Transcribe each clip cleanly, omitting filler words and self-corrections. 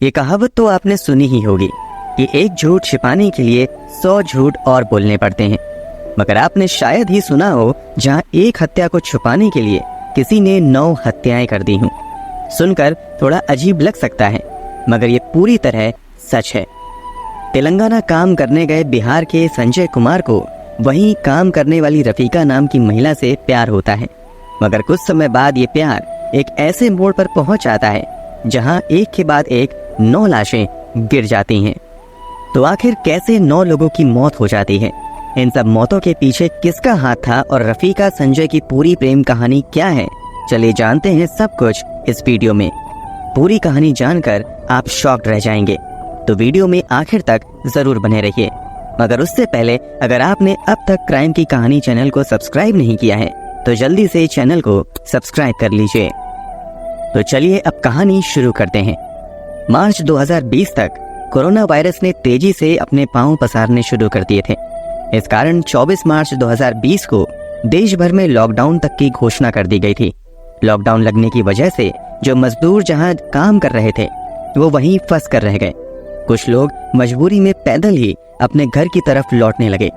ये कहावत तो आपने सुनी ही होगी कि एक झूठ छिपाने के लिए 100 झूठ और बोलने पड़ते हैं, मगर आपने शायद ही सुना हो जहां एक हत्या को छुपाने के लिए किसी ने 9 हत्याएं कर दी हों। सुनकर थोड़ा अजीब लग सकता है, मगर ये पूरी तरह सच है। तेलंगाना काम करने गए बिहार के संजय कुमार को वहीं काम करने वाली रफीका नाम की महिला से प्यार होता है, मगर कुछ समय बाद ये प्यार एक ऐसे मोड़ पर पहुंच जाता है जहां एक के बाद एक 9 लाशें गिर जाती हैं। तो आखिर कैसे 9 लोगों की मौत हो जाती है? इन सब मौतों के पीछे किसका हाथ था और रफीका संजय की पूरी प्रेम कहानी क्या है? चलिए जानते हैं सब कुछ इस वीडियो में। पूरी कहानी जानकर आप शॉक्ड रह जाएंगे, तो वीडियो में आखिर तक जरूर बने रहिए। मगर उससे पहले अगर आपने अब तक क्राइम की कहानी चैनल को सब्सक्राइब नहीं किया है तो जल्दी से चैनल को सब्सक्राइब कर लीजिए। तो चलिए अब कहानी शुरू करते हैं। मार्च 2020 तक कोरोना वायरस ने तेजी से अपने पांव पसारने शुरू कर दिए थे। इस कारण 24 मार्च 2020 को देश भर में लॉकडाउन तक की घोषणा कर दी गई थी। लॉकडाउन लगने की वजह से जो मजदूर जहां काम कर रहे थे वो वहीं फंस कर रह गए। कुछ लोग मजबूरी में पैदल ही अपने घर की तरफ लौटने लगे।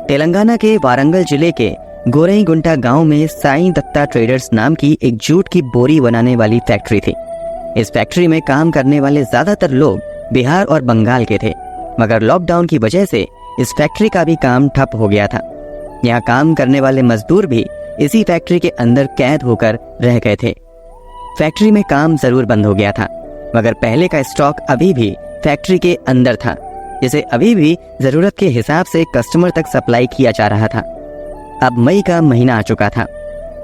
तेलंगाना के वारंगल जिले के गोरईगुंटा गांव में साईं दत्ता ट्रेडर्स नाम की एक जूट की बोरी बनाने वाली फैक्ट्री थी। इस फैक्ट्री में काम करने वाले ज्यादातर लोग बिहार और बंगाल के थे, मगर लॉकडाउन की वजह से इस फैक्ट्री का भी काम ठप हो गया था। यहाँ काम करने वाले मजदूर भी इसी फैक्ट्री के अंदर कैद होकर रह गए थे। फैक्ट्री में काम जरूर बंद हो गया था, मगर पहले का स्टॉक अभी भी फैक्ट्री के अंदर था, जिसे अभी भी जरूरत के हिसाब से कस्टमर तक सप्लाई किया जा रहा था। अब मई का महीना आ चुका था।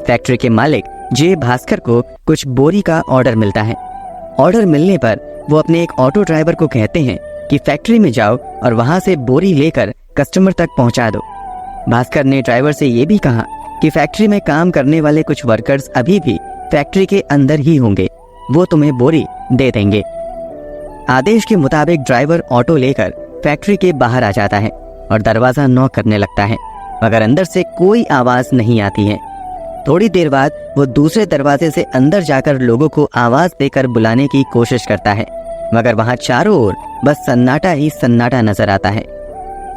फैक्ट्री के मालिक जे भास्कर को कुछ बोरी का ऑर्डर मिलता है। ऑर्डर मिलने पर वो अपने एक ऑटो ड्राइवर को कहते हैं कि फैक्ट्री में जाओ और वहां से बोरी लेकर कस्टमर तक पहुंचा दो। भास्कर ने ड्राइवर से ये भी कहा कि फैक्ट्री में काम करने वाले कुछ वर्कर्स अभी भी फैक्ट्री के अंदर ही होंगे, वो तुम्हें बोरी दे देंगे। आदेश के मुताबिक ड्राइवर ऑटो लेकर फैक्ट्री के बाहर आ जाता है और दरवाजा नॉक करने लगता है, मगर अंदर से कोई आवाज नहीं आती है। थोड़ी देर बाद वो दूसरे दरवाजे से अंदर जाकर लोगों को आवाज देकर बुलाने की कोशिश करता है, मगर वहां चारों ओर बस सन्नाटा ही सन्नाटा नजर आता है।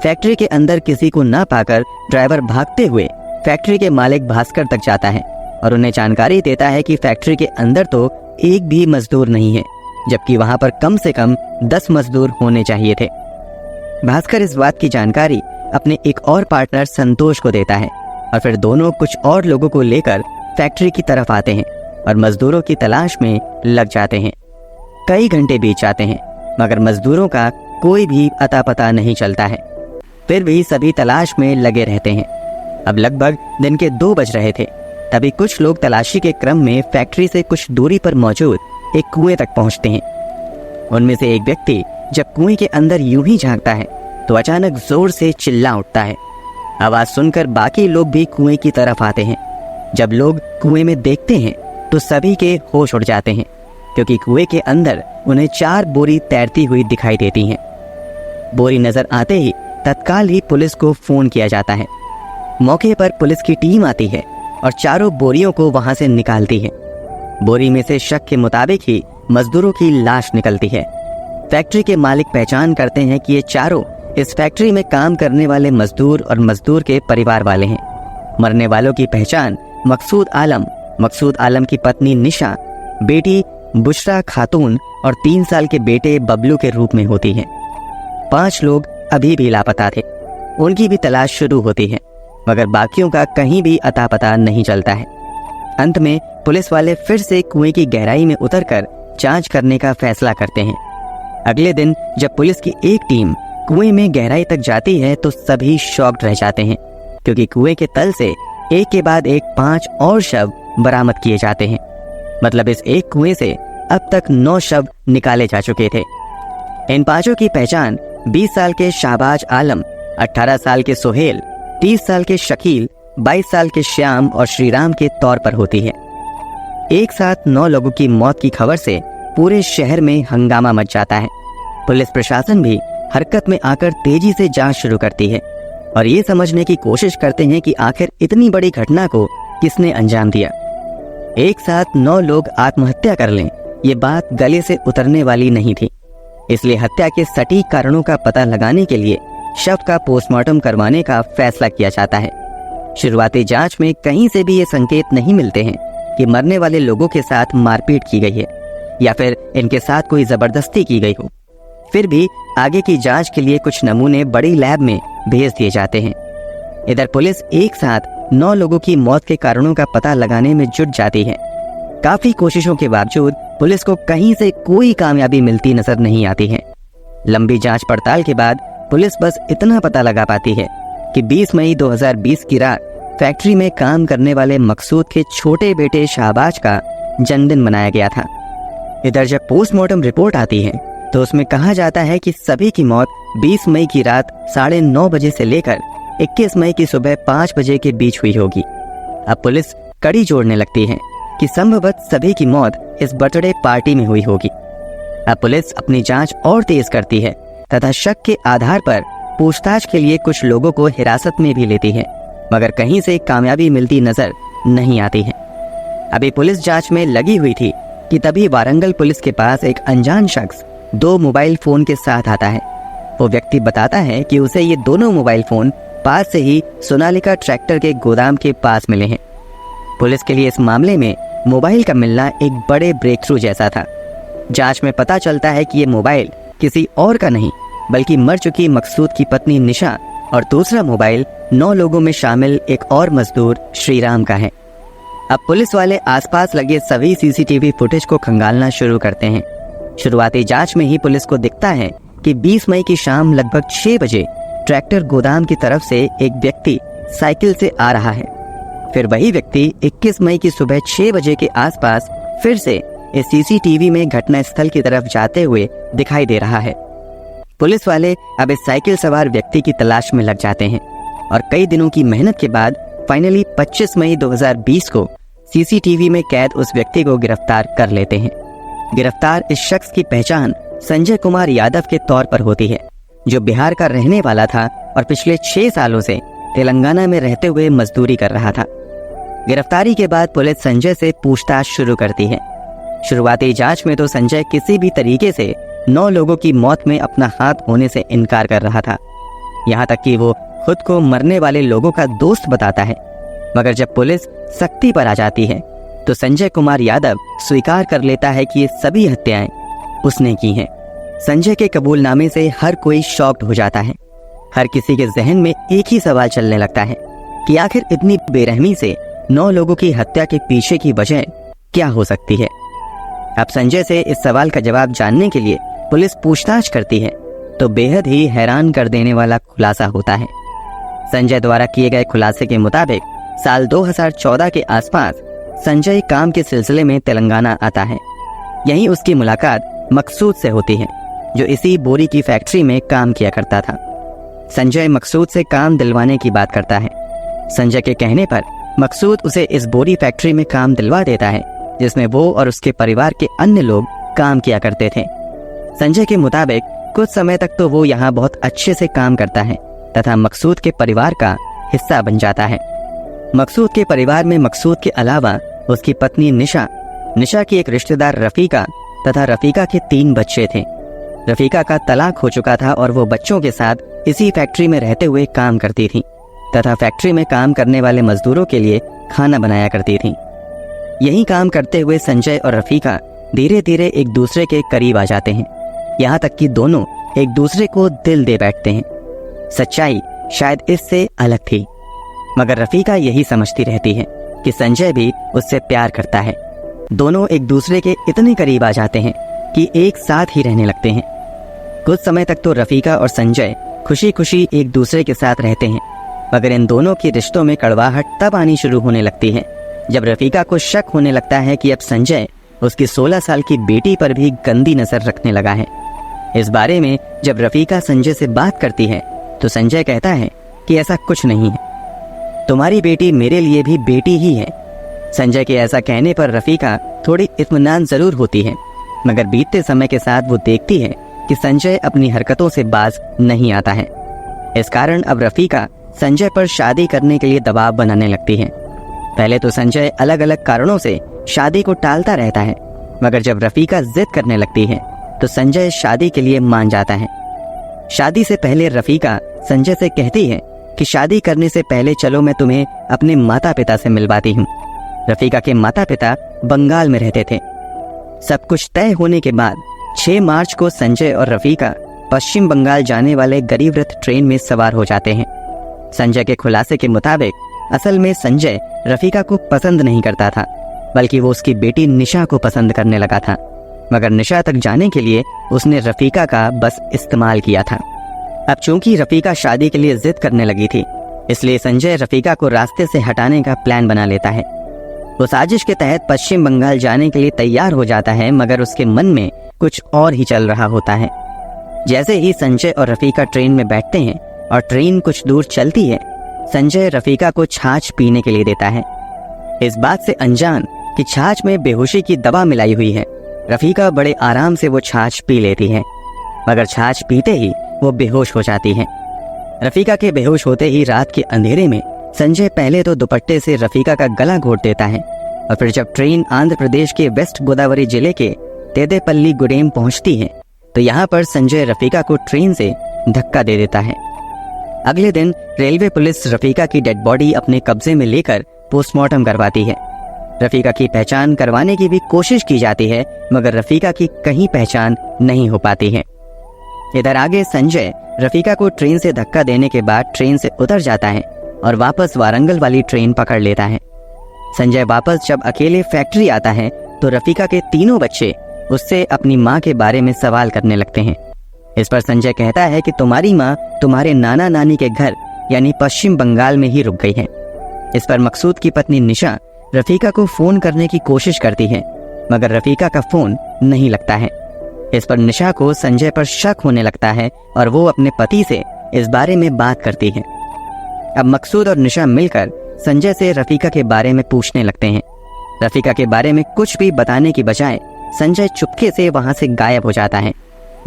फैक्ट्री के अंदर किसी को ना पाकर ड्राइवर भागते हुए फैक्ट्री के मालिक भास्कर तक जाता है और उन्हें जानकारी देता है कि फैक्ट्री के अंदर तो एक भी मजदूर नहीं है, जबकि वहां पर कम से कम 10 मजदूर होने चाहिए थे। भास्कर इस बात की जानकारी अपने एक और पार्टनर संतोष को देता है और फिर दोनों कुछ और लोगों को लेकर फैक्ट्री की तरफ आते हैं और मजदूरों की तलाश में लग जाते हैं। कई घंटे बीत जाते हैं, मगर मजदूरों का कोई भी अता पता नहीं चलता है। फिर भी सभी तलाश में लगे रहते हैं। अब लगभग दिन के 2 बज रहे थे, तभी कुछ लोग तलाशी के क्रम में फैक्ट्री से कुछ दूरी पर मौजूद एक कुएं तक पहुंचते हैं। उनमें से एक व्यक्ति जब कुएं के अंदर यूं ही झांकता है तो अचानक जोर से चिल्ला उठता है। आवाज सुनकर बाकी लोग भी कुएं की तरफ आते हैं। जब लोग कुएं में देखते हैं तो सभी के होश उड़ जाते हैं, क्योंकि कुएं के अंदर उन्हें 4 बोरी तैरती हुई दिखाई देती हैं। बोरी नजर आते ही तत्काल ही पुलिस को फोन किया जाता है। मौके पर पुलिस की टीम आती है और चारों बोरियों को वहां से निकालती है। बोरी में से शक के मुताबिक ही मजदूरों की लाश निकलती है। फैक्ट्री के मालिक पहचान करते हैं कि ये चारों इस फैक्ट्री में काम करने वाले मजदूर और मजदूर के परिवार वाले हैं। मरने वालों की पहचान मकसूद आलम की पत्नी निशा, बेटी बुशरा खातून और 3 साल के बेटे बबलू के रूप में होती है। 5 लोग अभी भी लापता थे। उनकी भी तलाश शुरू होती है, मगर बाकियों का कहीं भी अता पता नहीं चलता है। अंत में पुलिस वाले फिर से कुएं की गहराई में उतरकर जांच करने का फैसला करते हैं। अगले दिन जब पुलिस की एक टीम कुएं में गहराई तक जाती है तो सभी शॉक्ड रह जाते हैं, क्योंकि कुएं के तल से एक के बाद एक 5 और शव बरामद किए जाते हैं। मतलब इस एक कुएं से अब तक 9 शव निकाले जा चुके थे। इन 5 की पहचान 20 साल के शाहबाज आलम, 18 साल के सोहेल, 30 साल के शकील, 22 साल के श्याम और श्रीराम के तौर पर होती है। एक साथ 9 लोगों की मौत की खबर से पूरे शहर में हंगामा मच जाता है। पुलिस प्रशासन भी हरकत में आकर तेजी से जांच शुरू करती है और ये समझने की कोशिश करते हैं कि आखिर इतनी बड़ी घटना को किसने अंजाम दिया। एक साथ 9 लोग आत्महत्या कर लें ये बात गले से उतरने वाली नहीं थी। इसलिए हत्या के सटीक कारणों का पता लगाने के लिए शव का पोस्टमार्टम करवाने का फैसला किया जाता है। शुरुआती जांच में कहीं से भी ये संकेत नहीं मिलते हैं कि मरने वाले लोगों के साथ मारपीट की गई है या फिर इनके साथ कोई जबरदस्ती की गई हो। फिर भी आगे की जांच के लिए कुछ नमूने बड़ी लैब में भेज दिए जाते हैं। इधर पुलिस एक साथ 9 लोगों की मौत के कारणों का पता लगाने में जुट जाती है। काफी कोशिशों के बावजूद पुलिस को कहीं से कोई कामयाबी मिलती नजर नहीं आती है। लंबी जांच पड़ताल के बाद पुलिस बस इतना पता लगा पाती है कि 20 मई 2020 की रात फैक्ट्री में काम करने वाले मकसूद के छोटे बेटे शाहबाज का जन्मदिन मनाया गया था। इधर जब पोस्टमार्टम रिपोर्ट आती है तो उसमें कहा जाता है कि सभी की मौत 20 मई की रात 9:30 बजे से लेकर 21 मई की सुबह 5 बजे के बीच हुई होगी। अब पुलिस कड़ी जोड़ने लगती है कि संभवतः सभी की मौत इस बर्थडे पार्टी में हुई होगी। अब पुलिस अपनी जांच और तेज करती है तथा शक के आधार पर पूछताछ के लिए कुछ लोगों को हिरासत में भी लेती है, मगर कहीं से कामयाबी मिलती नजर नहीं आती है। अभी पुलिस जांच में लगी हुई थी कि तभी वारंगल पुलिस के पास एक अनजान शख्स 2 मोबाइल फोन के साथ आता है। वो व्यक्ति बताता है कि उसे ये दोनों मोबाइल फोन पास से ही सोनालिका ट्रैक्टर के गोदाम के पास मिले हैं। पुलिस के लिए इस मामले में मोबाइल का मिलना एक बड़े ब्रेक थ्रू जैसा था। जांच में पता चलता है कि ये मोबाइल किसी और का नहीं बल्कि मर चुकी मकसूद की पत्नी निशा और दूसरा मोबाइल 9 लोगों में शामिल एक और मजदूर श्रीराम का है। अब पुलिस वाले आसपास लगे सभी सीसीटीवी फुटेज को खंगालना शुरू करते हैं। शुरुआती जांच में ही पुलिस को दिखता है कि 20 मई की शाम लगभग 6 बजे ट्रैक्टर गोदाम की तरफ से एक व्यक्ति साइकिल से आ रहा है। फिर वही व्यक्ति 21 मई की सुबह 6 बजे के आसपास फिर से इस सीसीटीवी में घटना स्थल की तरफ जाते हुए दिखाई दे रहा है। पुलिस वाले अब इस साइकिल सवार व्यक्ति की तलाश में लग जाते हैं और कई दिनों की मेहनत के बाद फाइनली 25 मई 2020 को सीसीटीवी में कैद उस व्यक्ति को गिरफ्तार कर लेते हैं। गिरफ्तार इस शख्स की पहचान संजय कुमार यादव के तौर पर होती है, जो बिहार का रहने वाला था और पिछले 6 सालों से तेलंगाना में रहते हुए मजदूरी कर रहा था। गिरफ्तारी के बाद पुलिस संजय से पूछताछ शुरू करती है। शुरुआती जांच में तो संजय किसी भी तरीके से 9 लोगों की मौत में अपना हाथ होने से इनकार कर रहा था। यहाँ तक कि वो खुद को मरने वाले लोगों का दोस्त बताता है। मगर जब पुलिस सख्ती पर आ जाती है तो संजय कुमार यादव स्वीकार कर लेता है कि ये सभी हत्याएं उसने की हैं। संजय के कबूलनामे से हर कोई शॉक्ड हो जाता है। हर किसी के जहन में एक ही सवाल चलने लगता है कि आखिर इतनी बेरहमी से 9 लोगों की हत्या के पीछे की वजह क्या हो सकती है। अब संजय से इस सवाल का जवाब जानने के लिए पुलिस पूछताछ करती है तो बेहद ही हैरान कर देने वाला खुलासा होता है। संजय द्वारा किए गए खुलासे के मुताबिक साल 2014 के आसपास संजय काम के सिलसिले में तेलंगाना आता है। यहीं उसकी मुलाकात मकसूद से होती है, जो इसी बोरी की फैक्ट्री में काम किया करता था। संजय मकसूद से काम दिलवाने की बात करता है। संजय के कहने पर मकसूद उसे इस बोरी फैक्ट्री में काम दिलवा देता है, जिसमें वो और उसके परिवार के अन्य लोग काम किया करते थे। संजय के मुताबिक कुछ समय तक तो वो यहाँ बहुत अच्छे से काम करता है तथा मकसूद के परिवार का हिस्सा बन जाता है। मकसूद के परिवार में मकसूद के अलावा उसकी पत्नी निशा की एक रिश्तेदार रफीका तथा रफीका के 3 बच्चे थे। रफीका का तलाक हो चुका था और वो बच्चों के साथ इसी फैक्ट्री में रहते हुए काम करती थी तथा फैक्ट्री में काम करने वाले मजदूरों के लिए खाना बनाया करती थी। यही काम करते हुए संजय और रफीका धीरे धीरे एक दूसरे के करीब आ जाते हैं, यहाँ तक कि दोनों एक दूसरे को दिल दे बैठते हैं। सच्चाई शायद इससे अलग थी, मगर रफीका यही समझती रहती है कि संजय भी उससे प्यार करता है। दोनों एक दूसरे के इतने करीब आ जाते हैं कि एक साथ ही रहने लगते हैं। कुछ समय तक तो रफीका और संजय खुशी खुशी एक दूसरे के साथ रहते हैं, मगर इन दोनों की रिश्तों में कड़वाहट तब आनी शुरू होने लगती है जब रफीका को शक होने लगता है कि अब संजय उसकी 16 साल की बेटी पर भी गंदी नजर रखने लगा है। इस बारे में जब रफीका संजय से बात करती है तो संजय कहता है कि ऐसा कुछ नहीं है, तुम्हारी बेटी मेरे लिए भी बेटी ही है। संजय के ऐसा कहने पर रफीका थोड़ी इत्मीनान जरूर होती है, मगर बीतते समय के साथ वो देखती है कि संजय अपनी हरकतों से बाज नहीं आता है। इस कारण अब रफीका संजय पर शादी करने के लिए दबाव बनाने लगती है। पहले तो संजय अलग अलग कारणों से शादी को टालता रहता है, मगर जब रफीका जिद करने लगती है तो संजय शादी के लिए मान जाता है। शादी से पहले रफीका संजय से कहती है कि शादी करने से पहले चलो मैं तुम्हें अपने माता पिता से मिलवाती हूँ। रफीका के माता पिता बंगाल में रहते थे। सब कुछ तय होने के बाद 6 मार्च को संजय और रफीका पश्चिम बंगाल जाने वाले गरीब रथ ट्रेन में सवार हो जाते हैं। संजय के खुलासे के मुताबिक असल में संजय रफीका को पसंद नहीं करता था, बल्कि वो उसकी बेटी निशा को पसंद करने लगा था। मगर निशा तक जाने के लिए उसने रफीका का बस इस्तेमाल किया था। अब चूंकि रफीका शादी के लिए जिद करने लगी थी, इसलिए संजय रफीका को रास्ते से हटाने का प्लान बना लेता है। वो साजिश के तहत पश्चिम बंगाल जाने के लिए तैयार हो जाता है, मगर उसके मन में कुछ और ही चल रहा होता है। जैसे ही संजय और रफीका ट्रेन में बैठते हैं और ट्रेन कुछ दूर चलती है, संजय रफीका को छाछ पीने के लिए देता है। इस बात से अनजान कि छाछ में बेहोशी की दवा मिलाई हुई है, रफीका बड़े आराम से वो छाछ पी लेती है, मगर छाछ पीते ही वो बेहोश हो जाती है। रफीका के बेहोश होते ही रात के अंधेरे में संजय पहले तो दुपट्टे से रफीका का गला घोट देता है, और फिर जब ट्रेन आंध्र प्रदेश के वेस्ट गोदावरी जिले के तेदेपल्ली गुडेम पहुंचती है तो यहाँ पर संजय रफीका को ट्रेन से धक्का दे देता है। अगले दिन रेलवे पुलिस रफीका की डेड बॉडी अपने कब्जे में लेकर पोस्टमार्टम करवाती है। रफीका की पहचान करवाने की भी कोशिश की जाती है, मगर रफीका की कहीं पहचान नहीं हो पाती है। इधर आगे संजय रफीका को ट्रेन से धक्का देने के बाद ट्रेन से उतर जाता है और वापस वारंगल वाली ट्रेन पकड़ लेता है। संजय वापस जब अकेले फैक्ट्री आता है तो रफीका के तीनों बच्चे उससे अपनी माँ के बारे में सवाल करने लगते हैं। इस पर संजय कहता है कि तुम्हारी माँ तुम्हारे नाना नानी के घर यानी पश्चिम बंगाल में ही रुक गई है। इस पर मकसूद की पत्नी निशा रफीका को फोन करने की कोशिश करती है, मगर रफीका का फोन नहीं लगता है। इस पर निशा को संजय पर शक होने लगता है और वो अपने पति से इस बारे में बात करती है। अब मकसूद और निशा मिलकर संजय से रफीका के बारे में पूछने लगते हैं। रफीका के बारे में कुछ भी बताने की बजाय संजय चुपके से वहां से गायब हो जाता है,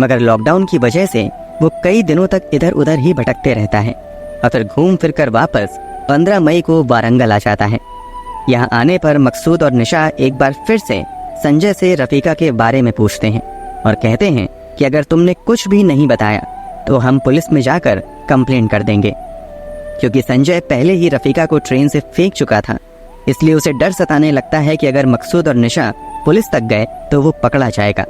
मगर लॉकडाउन की वजह से वो कई दिनों तक इधर उधर ही भटकते रहता है और फिर घूम फिर कर वापस 15 मई को वारंगल आ जाता है। यहाँ आने पर मकसूद और निशा एक बार फिर से संजय से रफीका के बारे में पूछते हैं और कहते हैं कि अगर तुमने कुछ भी नहीं बताया तो हम पुलिस में जाकर कंप्लेन कर देंगे। क्योंकि संजय पहले ही रफीका को ट्रेन से फेंक चुका था, इसलिए उसे डर सताने लगता है कि अगर मकसूद और निशा पुलिस तक गए तो वो पकड़ा जाएगा।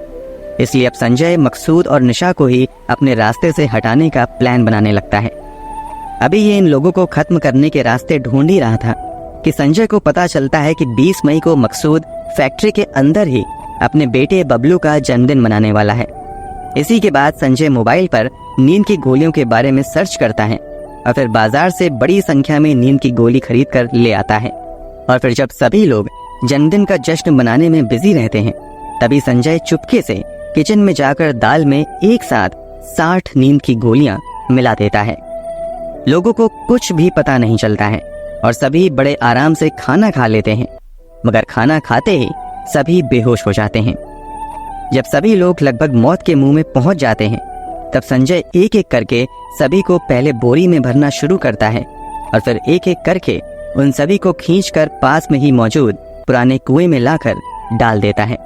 इसलिए अब संजय मकसूद और निशा को ही अपने रास्ते से हटाने का प्लान बनाने लगता है। अभी ये इन लोगों को खत्म करने के रास्ते ढूंढ ही रहा था कि संजय को पता चलता है कि 20 मई को मकसूद फैक्ट्री के अंदर ही अपने बेटे बबलू का जन्मदिन मनाने वाला है। इसी के बाद संजय मोबाइल पर नींद की गोलियों के बारे में सर्च करता है और फिर बाजार से बड़ी संख्या में नींद की गोली खरीद कर ले आता है। और फिर जब सभी लोग जन्मदिन का जश्न मनाने में बिजी रहते हैं, तभी संजय चुपके से किचन में जाकर दाल में एक साथ 60 नींद की गोलियां मिला देता है। लोगों को कुछ भी पता नहीं चलता है और सभी बड़े आराम से खाना खा लेते हैं, मगर खाना खाते ही सभी बेहोश हो जाते हैं। जब सभी लोग लगभग मौत के मुंह में पहुंच जाते हैं, तब संजय एक एक करके सभी को पहले बोरी में भरना शुरू करता है और फिर एक एक करके उन सभी को खींचकर पास में ही मौजूद पुराने कुएं में लाकर डाल देता है।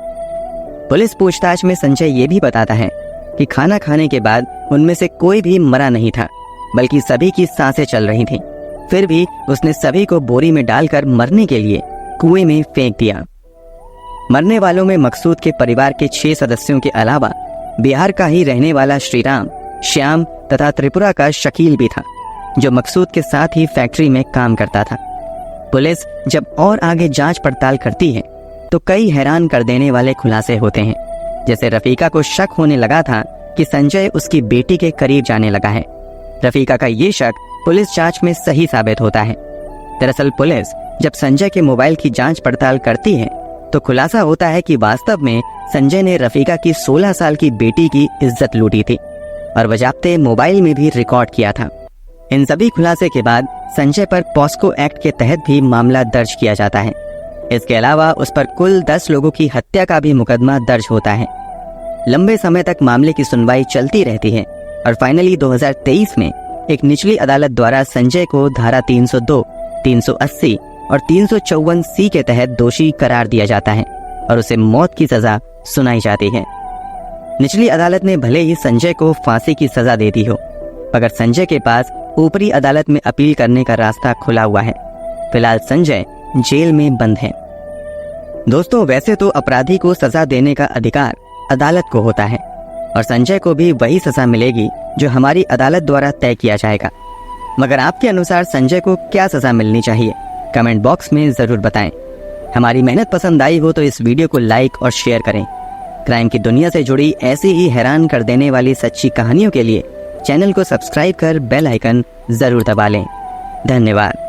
पुलिस पूछताछ में संजय ये भी बताता है कि खाना खाने के बाद उनमें से कोई भी मरा नहीं था, बल्कि सभी की सांसें चल रही थीं। फिर भी उसने सभी को बोरी में डालकर मरने के लिए कुएं में फेंक दिया। मरने वालों में मकसूद के परिवार के 6 सदस्यों के अलावा बिहार का ही रहने वाला श्रीराम, श्याम तथा त्रिपुरा का शकील भी था, जो मकसूद के साथ ही फैक्ट्री में काम करता था। पुलिस जब और आगे जांच पड़ताल करती है तो कई हैरान कर देने वाले खुलासे होते हैं। जैसे रफीका को शक होने लगा था कि संजय उसकी बेटी के करीब जाने लगा है। रफीका का ये शक पुलिस जांच में सही साबित होता है। दरअसल पुलिस जब संजय के मोबाइल की जांच पड़ताल करती है तो खुलासा होता है कि वास्तव में संजय ने रफीका की 16 साल की बेटी की इज्जत लूटी थी और बजाते मोबाइल में भी रिकॉर्ड किया था। इन सभी खुलासे के बाद संजय पर पॉस्को एक्ट के तहत भी मामला दर्ज किया जाता है। इसके अलावा उस पर कुल 10 लोगों की हत्या का भी मुकदमा दर्ज होता है। लंबे समय तक मामले की सुनवाई चलती रहती है और फाइनली 2023 में एक निचली अदालत द्वारा संजय को धारा 302, 380 और 354C के तहत दोषी करार दिया जाता है और उसे मौत की सजा सुनाई जाती है। निचली अदालत ने भले ही संजय को फांसी की सजा दे दी हो, मगर संजय के पास ऊपरी अदालत में अपील करने का रास्ता खुला हुआ है। फिलहाल संजय जेल में बंद है। दोस्तों, वैसे तो अपराधी को सजा देने का अधिकार अदालत को होता है और संजय को भी वही सजा मिलेगी जो हमारी अदालत द्वारा तय किया जाएगा। मगर आपके अनुसार संजय को क्या सजा मिलनी चाहिए, कमेंट बॉक्स में जरूर बताएं। हमारी मेहनत पसंद आई हो तो इस वीडियो को लाइक और शेयर करें। क्राइम की दुनिया से जुड़ी ऐसी ही हैरान कर देने वाली सच्ची कहानियों के लिए चैनल को सब्सक्राइब कर बेल आइकन जरूर दबा लें। धन्यवाद।